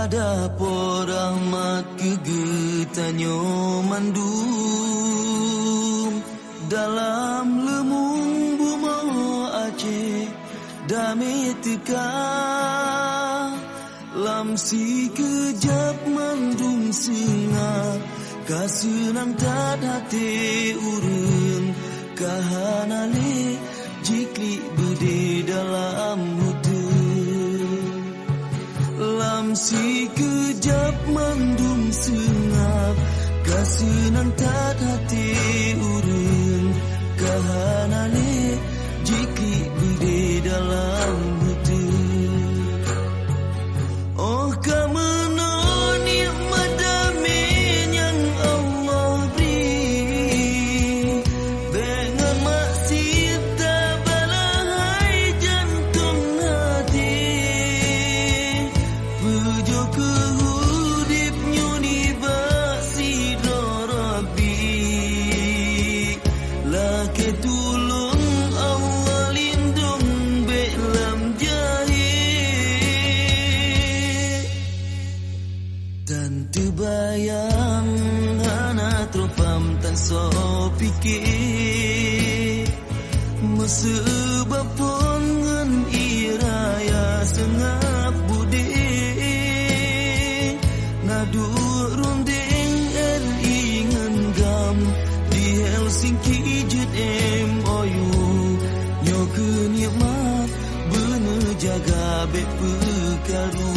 ada porahmat kegetanyo mandum dalam lemung buma Aceh damai teka lam si kejap mandum sengah kasenang tad hati urun kahanale jikli berde dalam hutu lam si kejap mandum sengap kasenang tad hati urun kahanale jikli berde dalam hutu oh kamu nikmat damai yang Allah beri dengan maksud tabalahai jantung hati pujo kehudip nyuni basi Rabbi laki tulung Allah lindung belam jahil dan terbayang hana tropam tan so fikir mesebab pun ngen iraya sengap budi nadu runding ingen gam di Helsinki jet MOU nyo kenikmat bener jaga bek perkaru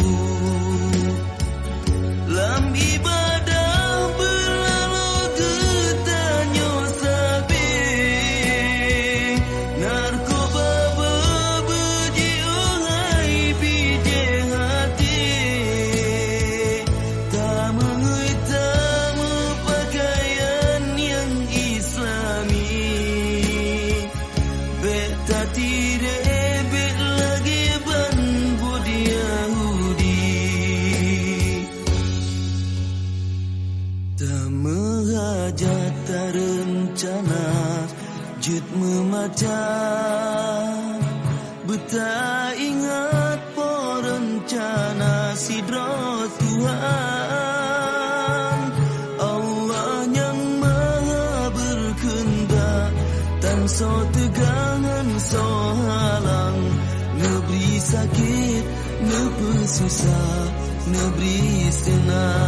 lam ibadah berlalu getanyo sabi narkoba bebeji ungai bije hati tak mengui tak pakaian yang islami bet tak tire bet lagi ban budi Yahudi tak menghajat tak rencana jut memata betah ingat po rencana sidro Tuhan Allah yang maha berkehendak tan so tegangan so halang neberi sakit neberi susah neberi senang